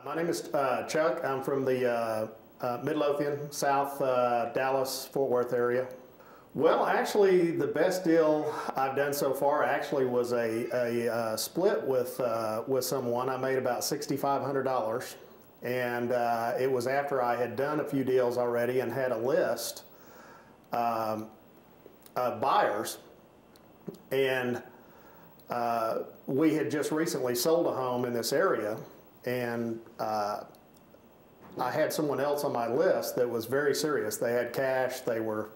My name is Chuck. I'm from the Midlothian, South Dallas, Fort Worth area. Well, actually, the best deal I've done so far actually was a split with someone. I made about $6,500, and it was after I had done a few deals already and had a list of buyers, and we had just recently sold a home in this area, and I had someone else on my list that was very serious. They had cash. They were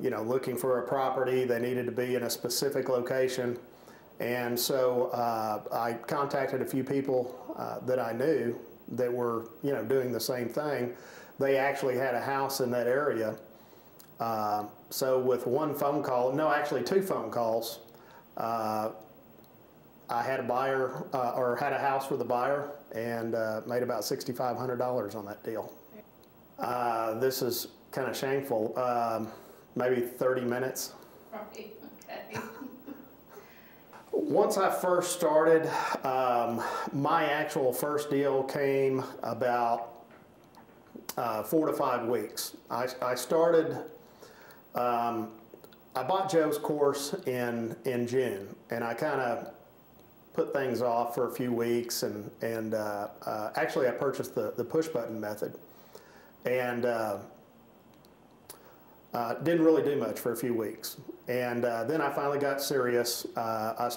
looking for a property. They needed to be in a specific location. And so I contacted a few people that I knew that were, doing the same thing. They actually had a house in that area. So with one phone call, no, actually two phone calls, I had a buyer, or had a house with a buyer, and made about $6,500 on that deal. This is kind of shameful. Maybe 30 minutes. Okay. Once I first started, my actual first deal came about 4 to 5 weeks. I started, I bought Joe's course in June, and I kind of put things off for a few weeks, and actually I purchased the push button method, and didn't really do much for a few weeks. And then I finally got serious. I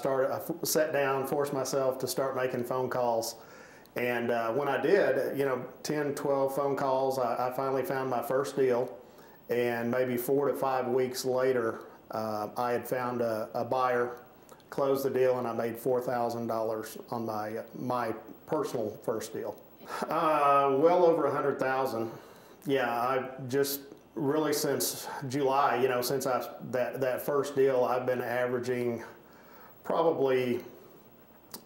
sat down, forced myself to start making phone calls. And when I did, 10, 12 phone calls, I finally found my first deal. And maybe 4 to 5 weeks later, I had found a buyer, closed the deal, and I made $4,000 on my personal first deal. Well over 100,000. Yeah, I just really since July, since that first deal, I've been averaging probably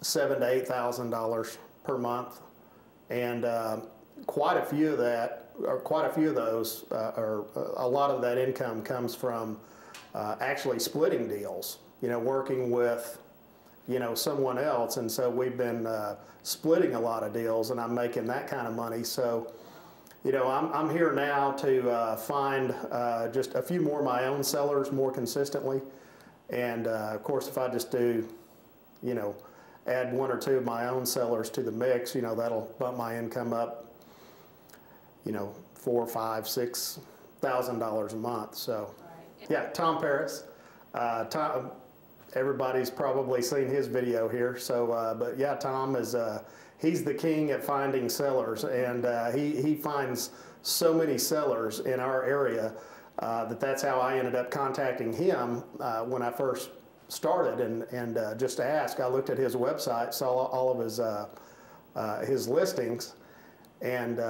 $7,000 to $8,000 per month, and quite a few of those, or a lot of that income comes from actually splitting deals. Working with someone else, and so we've been splitting a lot of deals, and I'm making that kind of money. So I'm here now to find just a few more of my own sellers more consistently. And of course, if I just do, add 1 or 2 of my own sellers to the mix, that'll bump my income up, $4,000, $5,000, $6,000 a month. So, yeah, Tom Paris. Tom, everybody's probably seen his video here. So, but yeah, Tom is, he's the king at finding sellers, and he finds so many sellers in our area that's how I ended up contacting him when I first started, and just to ask. I looked at his website, saw all of his listings, and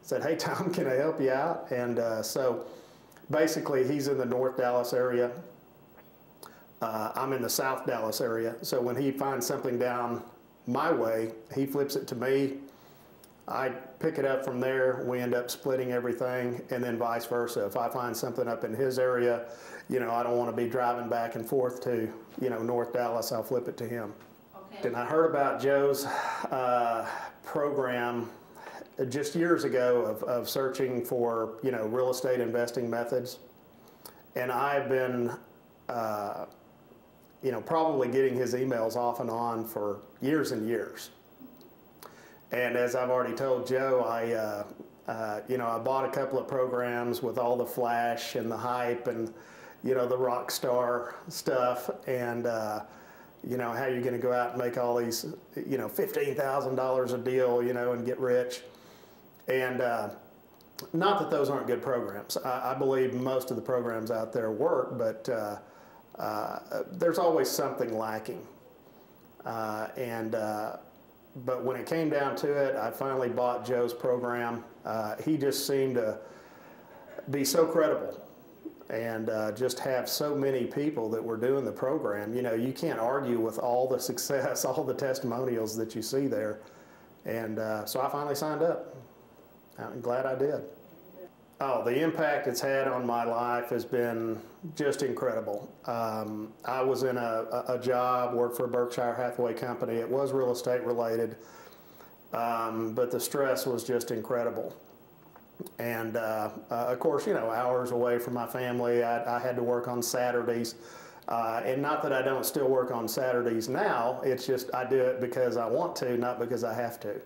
said, "Hey Tom, can I help you out?" And so basically he's in the North Dallas area. I'm in the South Dallas area, so when he finds something down my way, he flips it to me. I pick it up from there. We end up splitting everything, and then vice versa. If I find something up in his area, I don't want to be driving back and forth to, North Dallas. I'll flip it to him. Okay. And I heard about Joe's program just years ago of searching for, real estate investing methods, and I've been probably getting his emails off and on for years and years. And as I've already told Joe, I bought a couple of programs with all the flash and the hype and, the rock star stuff, and, how you're going to go out and make all these, $15,000 a deal, and get rich. And not that those aren't good programs. I believe most of the programs out there work, but there's always something lacking. But when it came down to it, I finally bought Joe's program. He just seemed to be so credible, and just have so many people that were doing the program. You can't argue with all the success, all the testimonials that you see there. And so I finally signed up. I'm glad I did. Oh, the impact it's had on my life has been just incredible. I was in a job, worked for a Berkshire Hathaway company. It was real estate related. but the stress was just incredible. And of course, hours away from my family, I had to work on Saturdays. And not that I don't still work on Saturdays now, it's just I do it because I want to, not because I have to.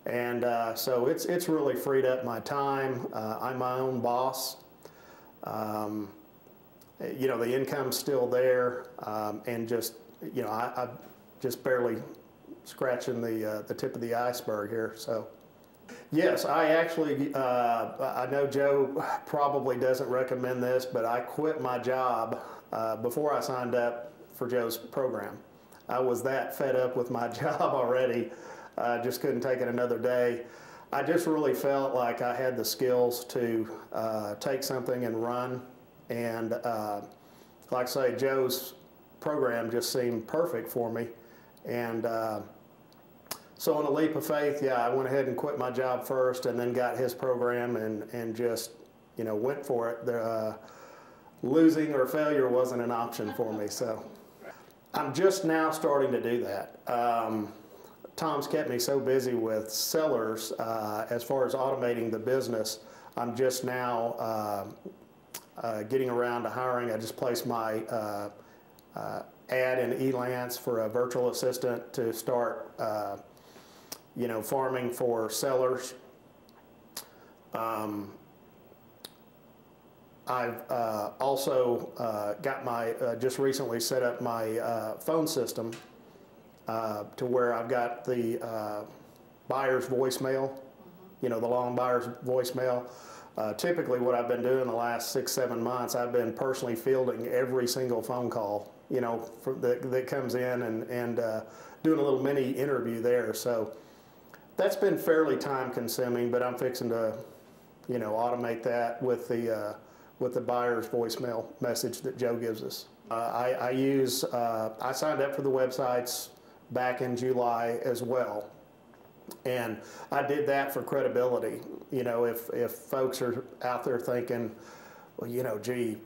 And so it's really freed up my time. I'm my own boss. The income's still there, and just, I'm just barely scratching the tip of the iceberg here. So, yes, I actually, I know Joe probably doesn't recommend this, but I quit my job before I signed up for Joe's program. I was that fed up with my job already. Just couldn't take it another day. I just really felt like I had the skills to take something and run. And like I say, Joe's program just seemed perfect for me. And so on a leap of faith, yeah, I went ahead and quit my job first and then got his program and just, went for it. Losing or failure wasn't an option for me. So I'm just now starting to do that. Tom's kept me so busy with sellers as far as automating the business. I'm just now getting around to hiring. I just placed my ad in Elance for a virtual assistant to start, farming for sellers. I've also got my, just recently set up my phone system to where I've got the buyer's voicemail, the long buyer's voicemail. Typically what I've been doing the last 6-7 months, I've been personally fielding every single phone call, that comes in and doing a little mini interview there. So that's been fairly time consuming, but I'm fixing to, automate that with the buyer's voicemail message that Joe gives us. I signed up for the websites back in July as well. And I did that for credibility. If folks are out there thinking, well, gee,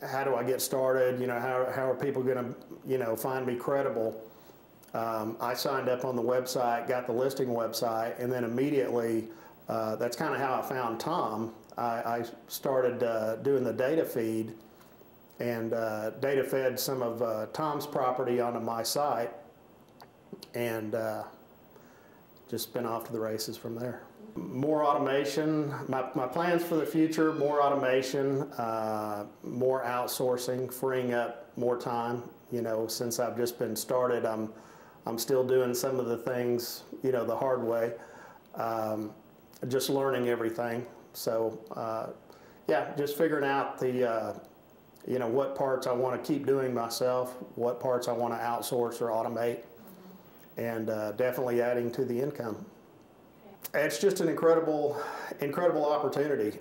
how do I get started? How are people going to, find me credible? I signed up on the website, got the listing website, and then immediately, that's kind of how I found Tom. I started doing the data feed and data fed some of Tom's property onto my site, and just been off to the races from there. More automation, my plans for the future: more automation, more outsourcing, freeing up more time. Since I've just been started, I'm still doing some of the things, the hard way, just learning everything. So yeah, just figuring out the, what parts I want to keep doing myself, what parts I want to outsource or automate, and definitely adding to the income. It's just an incredible opportunity.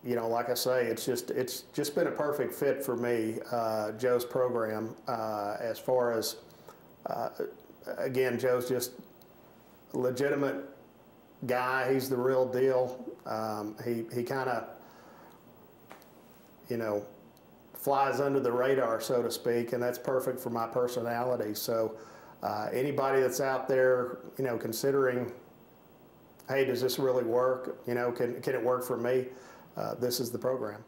Like I say, it's just been a perfect fit for me, Joe's program, as far as, again, Joe's just a legitimate guy. He's the real deal. He kind of, flies under the radar, so to speak, and that's perfect for my personality. So anybody that's out there, considering, hey, does this really work? Can it work for me? This is the program.